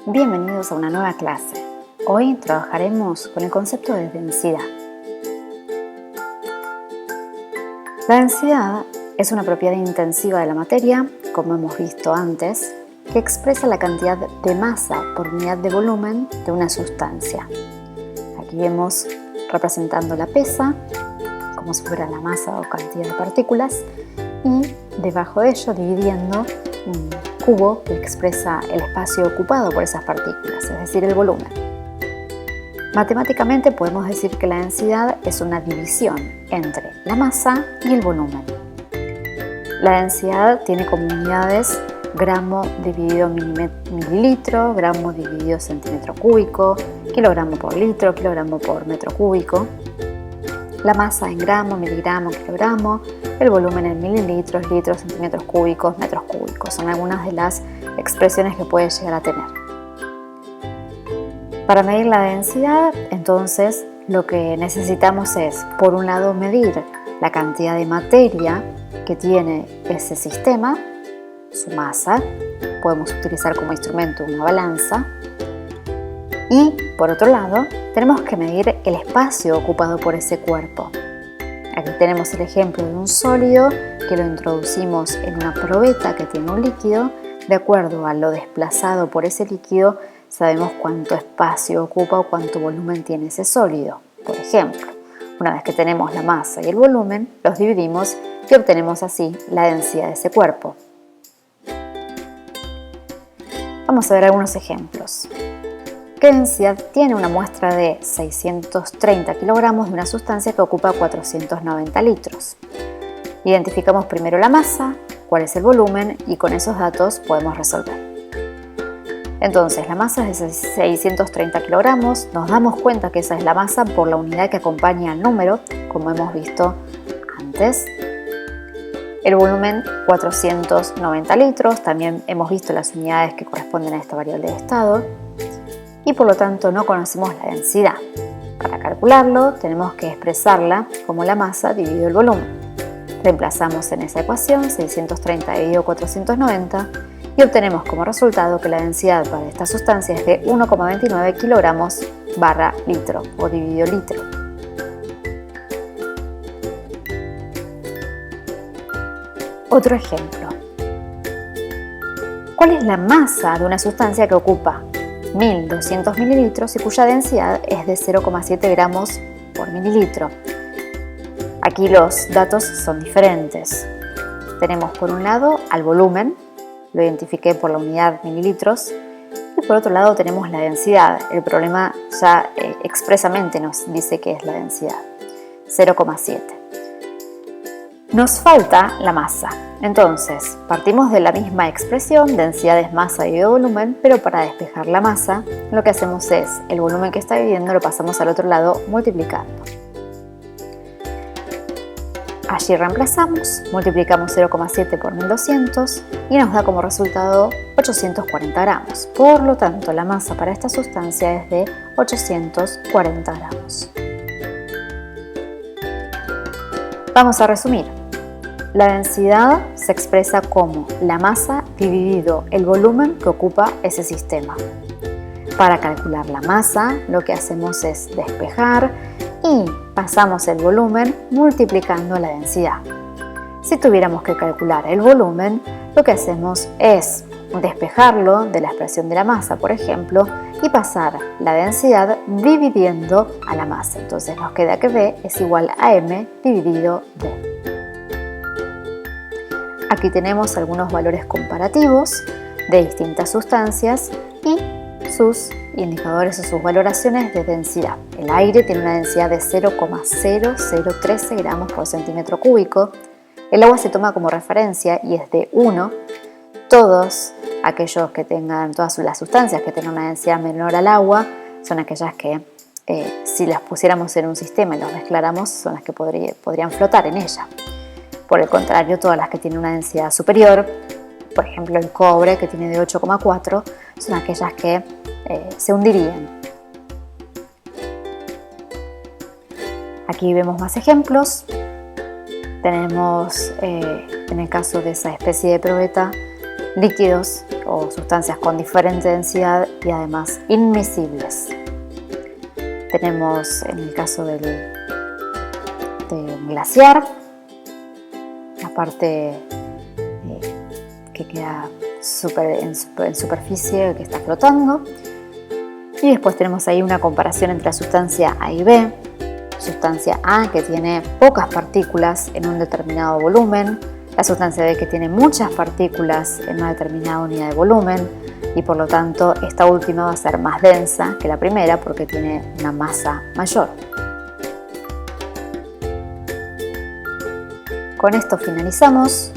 Bienvenidos a una nueva clase. Hoy trabajaremos con el concepto de densidad. La densidad es una propiedad intensiva de la materia, como hemos visto antes, que expresa la cantidad de masa por unidad de volumen de una sustancia. Aquí vemos representando la pesa, como si fuera la masa o cantidad de partículas, y debajo de ello dividiendo un cubo que expresa el espacio ocupado por esas partículas, es decir, el volumen. Matemáticamente podemos decir que la densidad es una división entre la masa y el volumen. La densidad tiene como unidades gramo dividido mililitro, gramo dividido centímetro cúbico, kilogramo por litro, kilogramo por metro cúbico. La masa en gramo, miligramo, kilogramo, el volumen en mililitros, litros, centímetros cúbicos, metros cúbicos. Son algunas de las expresiones que puede llegar a tener. Para medir la densidad, entonces, lo que necesitamos es, por un lado, medir la cantidad de materia que tiene ese sistema, su masa. Podemos utilizar como instrumento una balanza. Y, por otro lado, tenemos que medir el espacio ocupado por ese cuerpo. Aquí tenemos el ejemplo de un sólido que lo introducimos en una probeta que tiene un líquido. De acuerdo a lo desplazado por ese líquido, sabemos cuánto espacio ocupa o cuánto volumen tiene ese sólido. Por ejemplo, una vez que tenemos la masa y el volumen, los dividimos y obtenemos así la densidad de ese cuerpo. Vamos a ver algunos ejemplos. ¿Qué densidad tiene una muestra de 630 kilogramos de una sustancia que ocupa 490 litros? Identificamos primero la masa, cuál es el volumen y con esos datos podemos resolver. Entonces, la masa es de 630 kilogramos. Nos damos cuenta que esa es la masa por la unidad que acompaña al número, como hemos visto antes. El volumen 490 litros. También hemos visto las unidades que corresponden a esta variable de estado. Y por lo tanto no conocemos la densidad. Para calcularlo tenemos que expresarla como la masa dividido el volumen. Reemplazamos en esa ecuación 630 dividido 490 y obtenemos como resultado que la densidad para esta sustancia es de 1,29 kilogramos barra litro o dividido litro. Otro ejemplo. ¿Cuál es la masa de una sustancia que ocupa 1200 mililitros y cuya densidad es de 0,7 gramos por mililitro? Aquí los datos son diferentes. Tenemos por un lado al volumen, lo identifiqué por la unidad mililitros, y por otro lado tenemos la densidad. El problema ya expresamente nos dice que es la densidad, 0,7. Nos falta la masa. Entonces, partimos de la misma expresión, densidad es masa dividido volumen, pero para despejar la masa, lo que hacemos es, el volumen que está dividiendo lo pasamos al otro lado multiplicando. Allí reemplazamos, multiplicamos 0,7 por 1200 y nos da como resultado 840 gramos. Por lo tanto, la masa para esta sustancia es de 840 gramos. Vamos a resumir. La densidad se expresa como la masa dividido el volumen que ocupa ese sistema. Para calcular la masa, lo que hacemos es despejar y pasamos el volumen multiplicando la densidad. Si tuviéramos que calcular el volumen, lo que hacemos es despejarlo de la expresión de la masa, por ejemplo, y pasar la densidad dividiendo a la masa. Entonces nos queda que V es igual a M dividido D. Aquí tenemos algunos valores comparativos de distintas sustancias y sus indicadores o sus valoraciones de densidad. El aire tiene una densidad de 0,0013 gramos por centímetro cúbico. El agua se toma como referencia y es de 1. Todas las sustancias que tengan una densidad menor al agua son aquellas que si las pusiéramos en un sistema y las mezcláramos son las que podrían flotar en ella. Por el contrario, todas las que tienen una densidad superior, por ejemplo el cobre que tiene de 8,4, son aquellas que se hundirían. Aquí vemos más ejemplos. Tenemos, en el caso de esa especie de probeta, líquidos o sustancias con diferente densidad y además inmiscibles. Tenemos en el caso de un glaciar, la parte que queda en superficie, que está flotando. Y después tenemos ahí una comparación entre la sustancia A y B. Sustancia A, que tiene pocas partículas en un determinado volumen, la sustancia B, que tiene muchas partículas en una determinada unidad de volumen, y por lo tanto esta última va a ser más densa que la primera porque tiene una masa mayor. Con esto finalizamos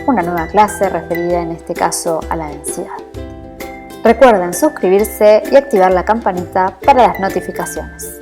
una nueva clase referida en este caso a la densidad. Recuerden suscribirse y activar la campanita para las notificaciones.